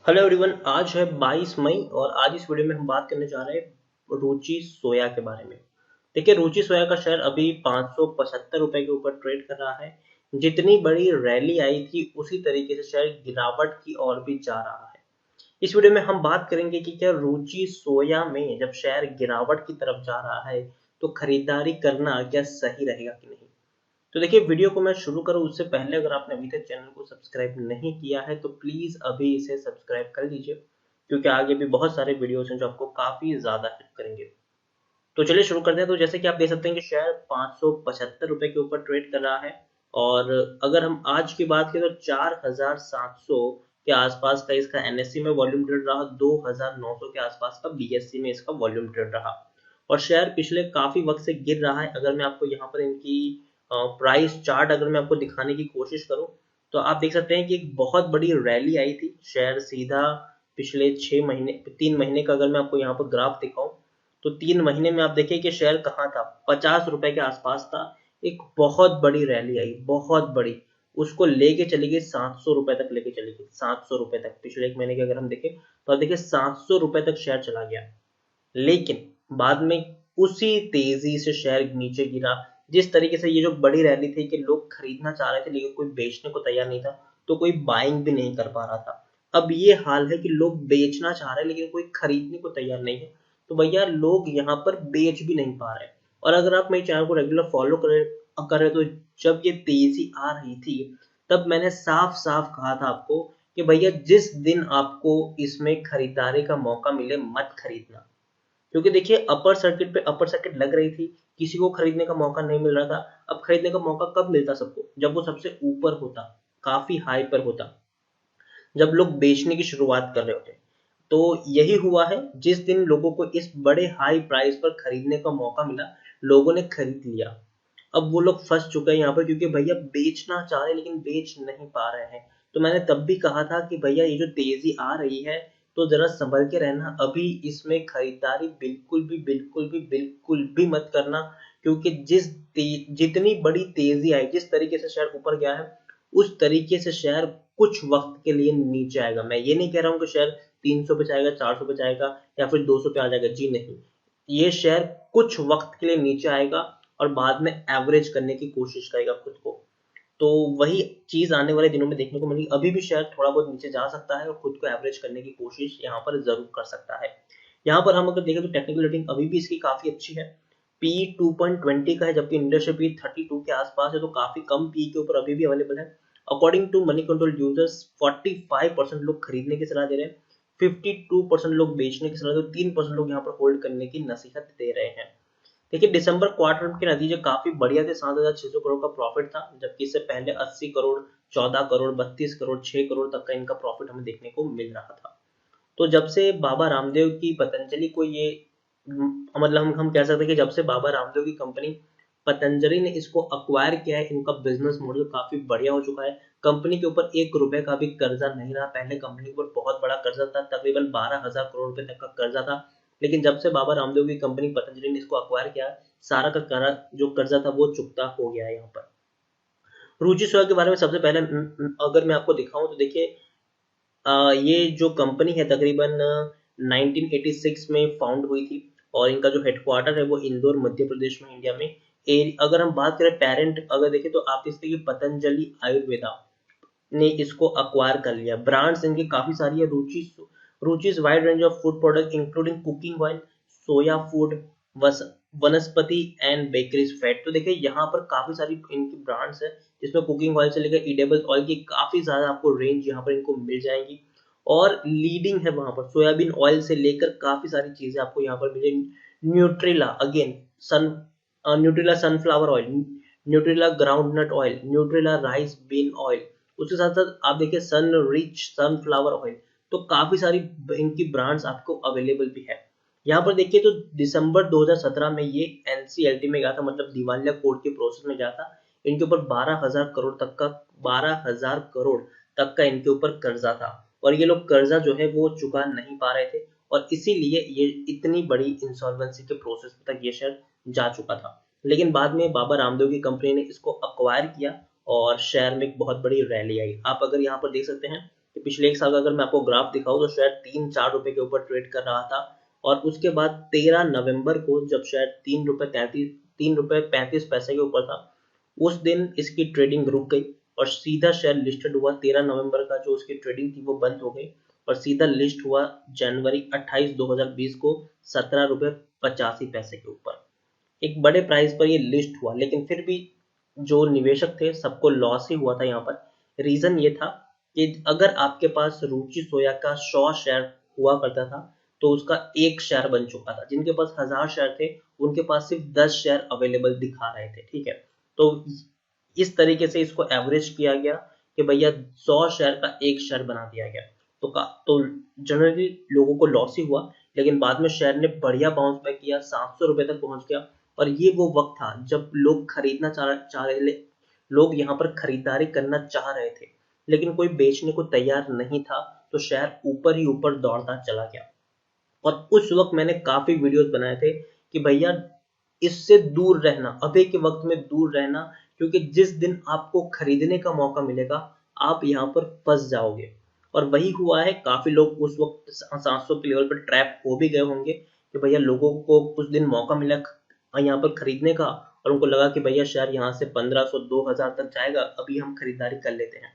Hello everyone, आज है 22 मई और आज इस वीडियो में हम बात करने जा रहे हैं रुचि सोया के बारे में। देखिए, रुचि सोया का शेयर अभी 575 रुपए के ऊपर ट्रेड कर रहा है। जितनी बड़ी रैली आई थी उसी तरीके से शेयर गिरावट की ओर भी जा रहा है। इस वीडियो में हम बात करेंगे कि क्या रुचि सोया में जब शेयर गिरावट की तरफ जा रहा है तो खरीदारी करना क्या सही रहेगा कि नहीं। तो देखिए, वीडियो को मैं शुरू करूँ उससे पहले अगर आपने अभी तक चैनल को सब्सक्राइब नहीं किया है तो प्लीज़ अभी इसे सब्सक्राइब कर लीजिए, क्योंकि आगे भी बहुत सारे वीडियोस हैं जो आपको काफ़ी ज़्यादा हेल्प करेंगे। तो चलिए शुरू करते हैं। तो जैसे कि आप देख सकते हैं कि शेयर 575 रुपए के ऊपर ट्रेड कर रहा है और अगर हम आज की बात करें तो 4700 के आसपास का इसका एनएससी में वॉल्यूम ट्रेड रहा, 2900 के आसपास का बीएससी में इसका वॉल्यूम ट्रेड रहा और शेयर पिछले काफी वक्त से गिर रहा है। अगर मैं आपको यहाँ पर इनकी प्राइस चार्ट अगर मैं आपको दिखाने की कोशिश करूं तो आप देख सकते हैं कि एक बहुत बड़ी रैली आई थी। शेयर सीधा पिछले 6 महीने 3 महीने का अगर मैं आपको यहाँ पर ग्राफ दिखाऊं तो 3 महीने में आप देखिए कि शेयर कहाँ था, 50 रुपए के आसपास था। एक बहुत बड़ी रैली आई, बहुत बड़ी, उसको लेके चली गई 700 रुपए तक, लेके चली गई 700 रुपए तक। पिछले 1 महीने के अगर हम देखें तो आप देखिए 700 रुपए तक शेयर चला गया, लेकिन बाद में उसी तेजी से शेयर नीचे गिरा। जिस तरीके से ये जो बड़ी रैली थी कि लोग खरीदना चाह रहे थे लेकिन कोई बेचने को तैयार नहीं था, तो कोई बाइंग भी नहीं कर पा रहा था। अब ये हाल है कि लोग बेचना चाह रहे हैं लेकिन कोई खरीदने को तैयार नहीं है, तो भैया लोग यहाँ पर बेच भी नहीं पा रहे। और अगर आप मेरे चैनल को रेगुलर फॉलो कर रहे तो जब ये तेजी आ रही थी तब मैंने साफ साफ कहा था आपको कि भैया जिस दिन आपको इसमें खरीदारी का मौका मिले मत खरीदना, क्योंकि देखिए अपर सर्किट लग रही थी, किसी को खरीदने का मौका नहीं मिल रहा था। अब खरीदने का मौका कब मिलता सबको, जब वो सबसे ऊपर होता, काफी हाई पर होता, जब लोग बेचने की शुरुआत कर रहे होते। तो यही हुआ है, जिस दिन लोगों को इस बड़े हाई प्राइस पर खरीदने का मौका मिला लोगों ने खरीद लिया। अब वो लोग फंस चुके हैं यहाँ पर, क्योंकि भैया बेचना चाह रहे लेकिन बेच नहीं पा रहे हैं। तो मैंने तब भी कहा था कि भैया ये जो तेजी आ रही है तो जरा संभल के रहना, अभी इसमें खरीदारी बिल्कुल भी मत करना। क्योंकि जितनी बड़ी तेजी आई, जिस तरीके से शेयर ऊपर गया है उस तरीके से शेयर कुछ वक्त के लिए नीचे आएगा। मैं ये नहीं कह रहा हूँ कि शेयर 300 पे जाएगा, 400 पे जाएगा या फिर 200 पे आ जाएगा, जी नहीं। ये शेयर कुछ वक्त के लिए नीचे आएगा और बाद में एवरेज करने की कोशिश करेगा खुद को। तो वही चीज आने वाले दिनों में देखने को मिलेगी। अभी भी शेयर थोड़ा बहुत नीचे जा सकता है और खुद को एवरेज करने की कोशिश यहाँ पर जरूर कर सकता है। यहाँ पर हम अगर देखें तो टेक्निकल रेटिंग अभी भी इसकी काफी अच्छी है। पी 2.20 का है, जबकि इंडस्ट्री पी 32 के आसपास है, तो काफी कम पी के ऊपर अभी भी अवेलेबल है। According to Moneycontrol users 45% लोग खरीदने की सलाह दे रहे हैं, 52% लोग बेचने की सलाह दे रहे हैं, 3% लोग यहाँ पर होल्ड करने की नसीहत दे रहे हैं। देखिए, दिसंबर क्वार्टर के नतीजे काफी बढ़िया थे। 7,600 करोड़ का प्रॉफिट था, जबकि इससे पहले 80 करोड़, 14 करोड़, 32 करोड़, 6 करोड़ तक का इनका प्रॉफिट हमें देखने को मिल रहा था। तो जब से बाबा रामदेव की पतंजलि को ये मतलब हम कह सकते हैं कि जब से बाबा रामदेव की कंपनी पतंजलि ने इसको अक्वायर किया है, इनका बिजनेस मॉडल काफी बढ़िया हो चुका है। कंपनी के ऊपर 1 रुपए का भी कर्जा नहीं रहा। पहले कंपनी के ऊपर बहुत बड़ा कर्जा था, तकरीबन 12,000 करोड़ रुपए तक का कर्जा था, लेकिन जब से बाबा रामदेव की कंपनी पतंजलि ने इसको अक्वायर किया, सारा का जो कर्जा था वो चुकता हो गया है। यहाँ पर रुचि सोया के बारे में सबसे पहले अगर मैं आपको दिखाऊं तो देखिए, ये जो कंपनी है तकरीबन 1986 में फाउंड हुई थी और इनका जो हेडक्वार्टर है वो इंदौर मध्य प्रदेश में, इंडिया में। अगर हम बात करें पेरेंट अगर देखें तो आप इसके पतंजलि आयुर्वेदा ने इसको अक्वायर कर लिया। ब्रांड्स इनकी काफी सारी है। Ruchi's wide range of food product including cooking oil, soya food, vanaspati and bakeries fat. तो देखिए यहाँ पर काफी सारी इनकी ब्रांड्स है, जिसमें कुकिंग ऑयल से लेकर एडिबल ऑयल की काफी ज्यादा आपको रेंज यहाँ पर इनको मिल जाएंगी। और लीडिंग है वहां पर सोयाबीन ऑयल से लेकर काफी सारी चीजें आपको यहाँ पर मिलेंगी। Nutrela again, sun Nutrela sunflower oil, Nutrela groundnut oil, Nutrela rice bran oil, उसके साथ साथ आप देखिए सन रिच सनफ्लावर ऑयल। तो काफी सारी इनकी ब्रांड्स आपको अवेलेबल भी है। यहाँ पर देखिए तो दिसंबर 2017 में ये एनसीएलटी में गया था, मतलब दिवालिया कोर्ट के प्रोसेस में गया था। इनके ऊपर 12,000 करोड़ तक का इनके ऊपर कर्जा था और ये लोग कर्जा जो है वो चुका नहीं पा रहे थे और इसीलिए ये इतनी बड़ी इंसॉल्वेंसी के प्रोसेस तक ये शेयर जा चुका था। लेकिन बाद में बाबा रामदेव की कंपनी ने इसको अक्वायर किया और शेयर में एक बहुत बड़ी रैली आई। आप अगर यहाँ पर देख सकते हैं कि पिछले 1 साल का अगर मैं आपको ग्राफ दिखाऊं तो शेयर 3-4 रुपए के ऊपर ट्रेड कर रहा था, और उसके बाद 13 नवंबर को जब शेयर 3 रुपए 35 पैसे के ऊपर था, उस दिन इसकी ट्रेडिंग रुक गई और सीधा शेयर लिस्टेड हुआ 13 नवंबर का, जो उसकी ट्रेडिंग थी वो बंद हो गई और सीधा लिस्ट हुआ जनवरी 28 2020 को 17 रुपए 85 पैसे के ऊपर। एक बड़े प्राइस पर ये लिस्ट हुआ, लेकिन फिर भी जो निवेशक थे सबको लॉस ही हुआ था यहाँ पर। रीजन ये था कि अगर आपके पास रुचि सोया का 100 शेयर हुआ करता था तो उसका 1 शेयर बन चुका था। जिनके पास 1000 शेयर थे उनके पास सिर्फ 10 शेयर अवेलेबल दिखा रहे थे, ठीक है। तो इस तरीके से इसको एवरेज किया गया कि भैया 100 शेयर का 1 शेयर बना दिया गया। तो जनरली लोगों को लॉस ही हुआ, लेकिन बाद में शेयर ने बढ़िया बाउंस बैक किया, 700 रुपए तक पहुंच गया। और ये वो वक्त था जब लोग खरीदना चाह रहे, लोग यहाँ पर खरीदारी करना चाह रहे थे, लेकिन कोई बेचने को तैयार नहीं था, तो शेयर ऊपर ही ऊपर दौड़ता चला गया। और उस वक्त मैंने काफी वीडियोस बनाए थे कि भैया इससे दूर रहना, अभी के वक्त में दूर रहना, क्योंकि जिस दिन आपको खरीदने का मौका मिलेगा आप यहाँ पर फंस जाओगे। और वही हुआ है, काफी लोग उस वक्त 700 के लेवल पर ट्रैप हो भी गए होंगे कि भैया लोगों को उस दिन मौका मिला यहाँ पर खरीदने का, और उनको लगा कि भैया शेयर यहाँ से 1500 2000 तक जाएगा, अभी हम खरीदारी कर लेते हैं।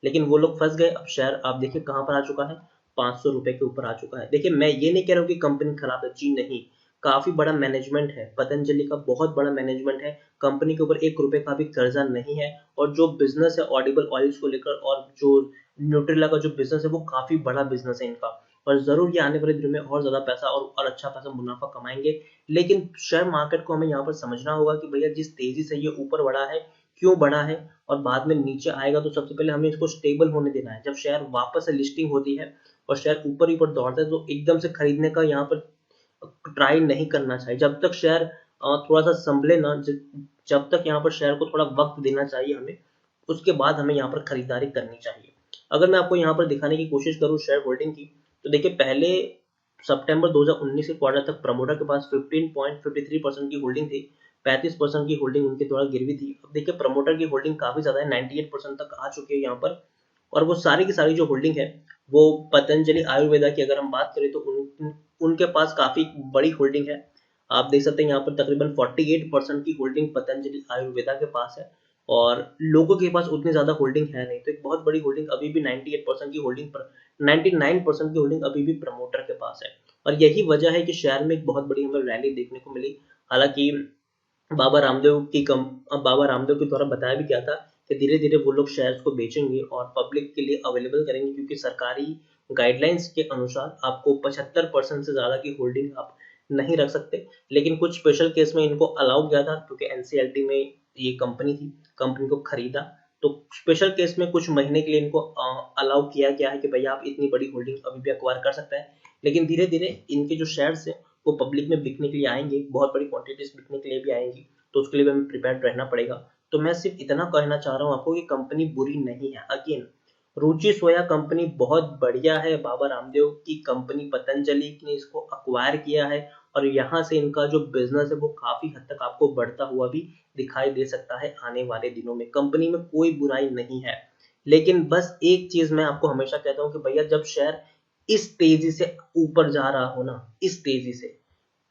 लेकिन वो लोग फंस गए। अब शेयर आप देखिए कहाँ पर आ चुका है, 500 रुपए के ऊपर आ चुका है। देखिए मैं ये नहीं कह रहा हूँ कि कंपनी खराब है, जी नहीं, काफी बड़ा मैनेजमेंट है, पतंजलि का बहुत बड़ा मैनेजमेंट है, कंपनी के ऊपर 1 रुपए का भी कर्जा नहीं है, और जो बिजनेस है ऑडिबल ऑयल्स को लेकर और जो न्यूट्रिला का जो बिजनेस है वो काफी बड़ा बिजनेस है इनका, और जरूर ये आने वाले दिनों में और ज्यादा पैसा और अच्छा खासा मुनाफा कमाएंगे। लेकिन शेयर मार्केट को हमें यहाँ पर समझना होगा कि भैया जिस तेजी से ये ऊपर बढ़ा है, क्यों बढ़ा है, और बाद में नीचे आएगा, तो सबसे पहले हमें इसको स्टेबल होने देना है। जब शेयर वापस से लिस्टिंग होती है और शेयर ऊपर ही ऊपर दौड़ता है तो एकदम से खरीदने का यहाँ पर ट्राई नहीं करना चाहिए। जब तक शेयर थोड़ा सा संभले ना, जब तक यहाँ पर शेयर को थोड़ा वक्त देना चाहिए हमें, उसके बाद हमें यहाँ पर खरीदारी करनी चाहिए। अगर मैं आपको यहाँ पर दिखाने की कोशिश करूँ शेयर होल्डिंग की, तो देखिए पहले सितंबर 2019 के क्वार्टर तक प्रमोटर के पास 15.53% की होल्डिंग थी, 35% की होल्डिंग उनके द्वारा गिरवी थी। अब देखिए प्रमोटर की होल्डिंग काफी ज्यादा है, 98% तक आ चुकी है यहाँ पर, और वो सारी की सारी जो होल्डिंग है वो पतंजलि आयुर्वेदा की अगर हम बात करें तो उनके पास काफी बड़ी होल्डिंग है। आप देख सकते हैं यहाँ पर तकरीबन 48% की होल्डिंग पतंजलि आयुर्वेदा के पास है, और लोगों के पास उतनी ज्यादा होल्डिंग है नहीं, तो एक बहुत बड़ी होल्डिंग अभी भी 98% की होल्डिंग पर 99% की होल्डिंग अभी भी प्रमोटर के पास है। और यही वजह है कि शेयर में एक बहुत बड़ी हमें रैली देखने को मिली। हालांकि बाबा रामदेव के द्वारा बताया भी गया था कि धीरे धीरे वो लोग शेयर्स को बेचेंगे और पब्लिक के लिए अवेलेबल करेंगे, क्योंकि सरकारी गाइडलाइंस के अनुसार आपको 75% से ज्यादा की होल्डिंग आप नहीं रख सकते। लेकिन कुछ स्पेशल केस में इनको अलाउ किया था, क्योंकि एनसीएलटी में ये कंपनी थी, कंपनी को खरीदा, तो स्पेशल केस में कुछ महीने के लिए इनको अलाउ किया गया है कि भैया आप इतनी बड़ी होल्डिंग अभी भी अक्वायर कर सकते हैं। लेकिन धीरे धीरे इनके जो शेयर्स है वो पब्लिक में बिकने के लिए आएंगे, बहुत बड़ी क्वांटिटीज बिकने के लिए भी आएंगी, तो उसके लिए भी हमें प्रिपेयर रहना पड़ेगा। तो मैं सिर्फ इतना कहना चाह रहा हूँ आपको कि कंपनी बुरी नहीं है। अगेन रुचि सोया कंपनी बहुत बढ़िया है, बाबा रामदेव की कंपनी पतंजलि ने इसको अक्वायर किया है, और यहाँ से इनका जो बिजनेस है वो काफी हद तक आपको बढ़ता हुआ भी दिखाई दे सकता है आने वाले दिनों में। कंपनी में कोई बुराई नहीं है, लेकिन बस एक चीज मैं आपको हमेशा कहता हूँ कि भैया जब शेयर इस तेजी से ऊपर जा रहा हो ना, इस तेजी से,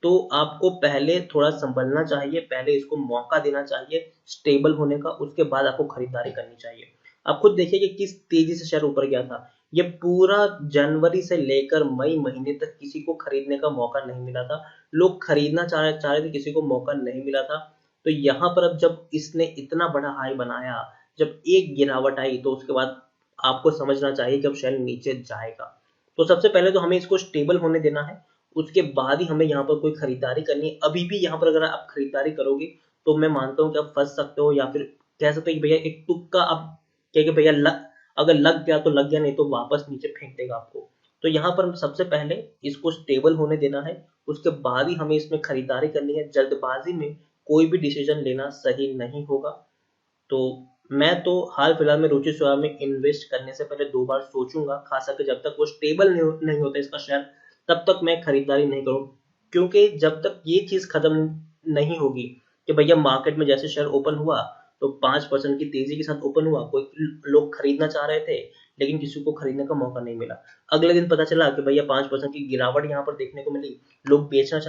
तो आपको पहले थोड़ा संभलना चाहिए, पहले इसको मौका देना चाहिए स्टेबल होने का, उसके बाद आपको खरीदारी करनी चाहिए। आप खुद देखिए कि किस तेजी से शेयर ऊपर गया था। ये पूरा जनवरी से लेकर मई महीने तक किसी को खरीदने का मौका नहीं मिला था, लोग खरीदना चाह रहे थे, किसी को मौका नहीं मिला था। तो यहाँ पर अब जब इसने इतना बड़ा हाई बनाया, जब एक गिरावट आई, तो उसके बाद आपको समझना चाहिए कि अब शेयर नीचे जाएगा। तो सबसे पहले तो हमें इसको स्टेबल होने देना है, उसके बाद ही हमें यहाँ पर कोई खरीदारी करनी है। अभी भी यहाँ पर अगर आप खरीदारी करोगे तो मैं मानता हूँ कि आप फंस सकते हो, या फिर कह सकते हो कि भैया एक तुक्का आप कह के भैया अगर लग गया तो लग गया, नहीं तो वापस नीचे फेंक देगा आपको। तो यहाँ पर सबसे पहले इसको स्टेबल होने देना है, उसके बाद ही हमें इसमें खरीदारी करनी है। जल्दबाजी में कोई भी डिसीजन लेना सही नहीं होगा। तो मैं तो हाल फिलहाल में रुचि सोया में इन्वेस्ट करने से पहले 2 बार सोचूंगा, खास करके जब तक वो स्टेबल नहीं होता इसका शेयर, तब तक मैं खरीदारी नहीं करूँ। क्योंकि जब तक ये चीज खत्म नहीं होगी कि भैया मार्केट में जैसे शेयर ओपन हुआ तो 5% की तेजी के साथ ओपन हुआ, कोई लोग खरीदना चाह रहे थे, लेकिन किसी को खरीदने का मौका नहीं मिला। अगले दिन पता चला कि भैया 5% की गिरावट यहाँ पर देखने को मिली, लोग बेचना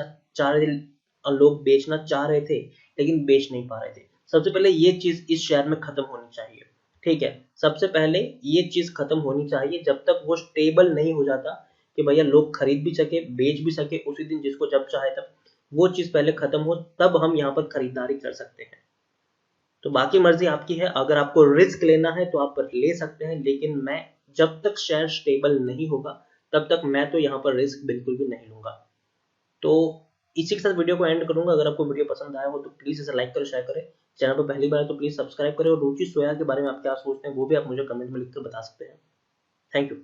चाह रहे थे लेकिन बेच नहीं पा रहे थे। सबसे पहले ये चीज इस शेयर में खत्म होनी चाहिए, ठीक है। सबसे पहले ये चीज खत्म होनी चाहिए, जब तक वो स्टेबल नहीं हो जाता कि भैया लोग खरीद भी सके बेच भी सके उसी दिन जिसको जब चाहे तब, वो चीज पहले खत्म हो तब हम यहाँ पर खरीदारी कर सकते हैं। तो बाकी मर्जी आपकी है, अगर आपको रिस्क लेना है तो आप ले सकते हैं, लेकिन मैं जब तक शेयर स्टेबल नहीं होगा तब तक मैं तो यहाँ पर रिस्क बिल्कुल भी नहीं लूंगा। तो इसी के साथ वीडियो को एंड करूंगा। अगर आपको वीडियो पसंद आया हो तो प्लीज इसे लाइक करें, शेयर करें। चैनल पर पहली बार है तो प्लीज सब्सक्राइब करें, और रुचि सोया के बारे में आप क्या सोचते हैं वो भी आप मुझे कमेंट में लिखकर बता सकते हैं। Thank you.